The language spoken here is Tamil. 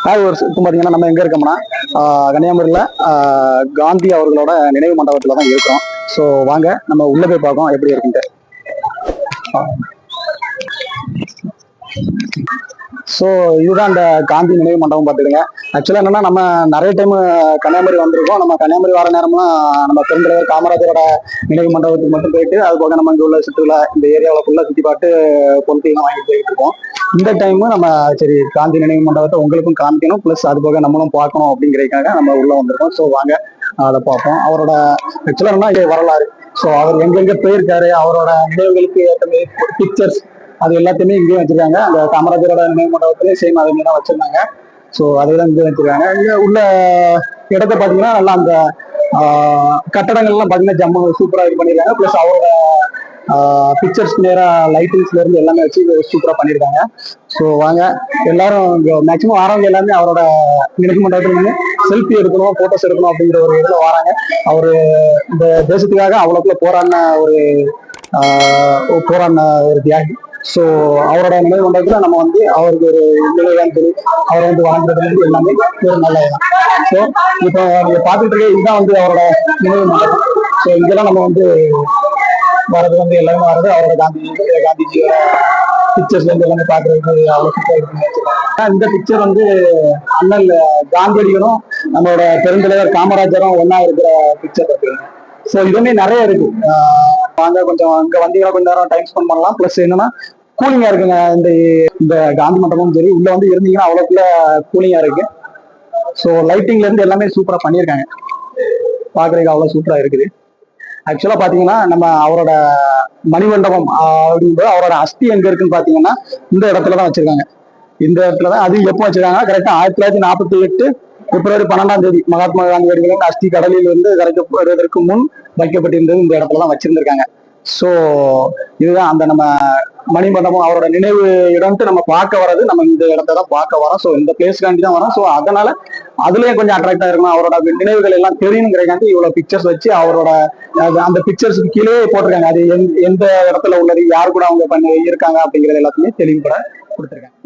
இப்போ பார்த்தீங்கன்னா நம்ம எங்கே இருக்கோம்னா கன்னியாகுமரியில் காந்தி அவர்களோட நினைவு மண்டபத்தில் தான் இருக்கோம். ஸோ வாங்க நம்ம உள்ளே போய் பார்ப்போம் எப்படி இருக்குன்ட்டு. ஸோ இதுதான் அந்த காந்தி நினைவு மண்டபம் பார்த்துடுங்க. ஆக்சுவலாக என்னன்னா நம்ம நிறைய டைம் கன்னியாகுமரி வந்திருக்கோம். நம்ம கன்னியாகுமரி வர நேரம்லாம் நம்ம பெருந்தலைவர் காமராஜரோட நினைவு மண்டபத்துக்கு மட்டும் போயிட்டு அது போக நம்ம இங்கே உள்ள சுற்றுலா இந்த ஏரியாவில் ஃபுல்லாக சுற்றி பார்த்து பொருட்கள்லாம் வாங்கிட்டு போயிட்டு இருக்கோம். இந்த டைமு நம்ம சரி காந்தி நினைவு மண்டபத்தை உங்களுக்கும் காமிக்கணும், ப்ளஸ் அது போக நம்மளும் பார்க்கணும் அப்படிங்கிறதுக்காக நம்ம உள்ள வந்திருக்கோம். ஸோ வாங்க அதை பார்ப்போம். அவரோட ஆக்சுவலாக என்ன இது வரலாறு, ஸோ அவர் எங்கெங்க போயிருக்காரு, அவரோட நினைவுகளுக்கு ஏற்ற பிக்சர்ஸ் அது எல்லாத்தையுமே இங்கேயும் வச்சிருக்காங்க. அந்த காமராஜரோட நினைவு மண்டபத்திலே சேம் அது தான் வச்சிருந்தாங்க. ஸோ அதெல்லாம் இங்கே வச்சிருக்காங்க. இங்கே உள்ள இடத்த பார்த்தீங்கன்னா நல்லா அந்த கட்டடங்கள்லாம் பார்த்தீங்கன்னா ஜம்மு சூப்பராக இது பண்ணியிருக்காங்க. ப்ளஸ் அவரோட பிக்சர்ஸ் நேராக லைட்டிங்ஸ்ல இருந்து எல்லாமே வச்சு சூப்பராக பண்ணியிருக்காங்க. ஸோ வாங்க எல்லாரும் இங்கே மேக்சிமம் வரவங்க எல்லாமே அவரோட நினைவு மண்டபத்தில் வந்து செல்ஃபி எடுக்கணும், ஃபோட்டோஸ் எடுக்கணும் அப்படிங்கிற ஒரு இதில் வராங்க. அவர் இந்த தேசத்துக்காக அவ்வளோக்குள்ள போராடின ஒரு தியாகி. ஸோ அவரோட நினைவு மண்டபத்தில் நம்ம வந்து அவருக்கு ஒரு நினைவான் சொல்லி அவரை வந்து வாழ்ந்ததுல இருந்து எல்லாமே ஒரு நல்ல இடம். ஸோ இப்போ நீங்க பார்த்துட்டு இருக்க இதுதான் வந்து அவரோட நினைவு மண்டபம். ஸோ இங்கெல்லாம் நம்ம வந்து வர்றது வந்து எல்லாமே வர்றது அவரோட காந்திஜியோட பிக்சர்ஸ்ல இருந்து எல்லாமே பார்க்கறதுக்கு அவ்வளோ சூப்பராக இருக்குன்னு. இந்த பிக்சர் வந்து அண்ணல் காந்தியடிகளும் நம்மளோட பெருந்தலைவர் காமராஜரும் ஒன்னா இருக்கிற பிக்சர் இருக்கு. ஸோ இதுவுமே நிறைய இருக்கு. வாங்க கொஞ்சம் இங்க வந்தீங்கன்னா கொஞ்ச நேரம் டைம் ஸ்பெண்ட் பண்ணலாம். பிளஸ் என்னன்னா கூலிங்கா இருக்குங்க. இந்த காந்தி மண்டபமும் சரி உள்ள வந்து இருந்தீங்கன்னா அவ்வளோக்குள்ள கூலிங்கா இருக்கு. ஸோ லைட்டிங்ல இருந்து எல்லாமே சூப்பரா பண்ணியிருக்காங்க. பாக்குறதுக்கு அவ்வளோ சூப்பரா இருக்குது. ஆக்சுவலா பாத்தீங்கன்னா நம்ம அவரோட மணிமண்டபம் அப்படிங்கும்போது அவரோட அஸ்தி எங்க இருக்குன்னு பாத்தீங்கன்னா இந்த இடத்துலதான் வச்சிருக்காங்க. இந்த இடத்துலதான் அது எப்போ வச்சிருக்காங்க கரெக்டா 1948 பிப்ரவரி 12 மகாத்மா காந்தி அடிகளின் அஸ்தி கடலில் இருந்து கரைக்கப்படுவதற்கு முன் வைக்கப்பட்டிருந்தது இந்த இடத்துலதான் வச்சிருந்திருக்காங்க. ஸோ இதுதான் அந்த நம்ம மணிமண்டபம் அவரோட நினைவு இடம்ட்டு நம்ம பார்க்க வர்றது நம்ம இந்த இடத்த தான் பார்க்க வரோம். ஸோ இந்த பிளேஸ்க்காண்டி தான் வரோம். ஸோ அதனால அதுலயே கொஞ்சம் அட்ராக்ட் ஆயிருக்கணும். அவரோட நினைவுகள் எல்லாம் தெரியணுங்கிறக்காண்டி இவ்வளவு பிக்சர்ஸ் வச்சு அவரோட அந்த பிக்சர்ஸுக்கு கீழே போட்டிருக்காங்க. அது எந்த இடத்துல உள்ளது, யாரு கூட அவங்க பண்ணி இருக்காங்க அப்படிங்கிறது எல்லாத்தையுமே தெளிவுபட கொடுத்துருக்காங்க.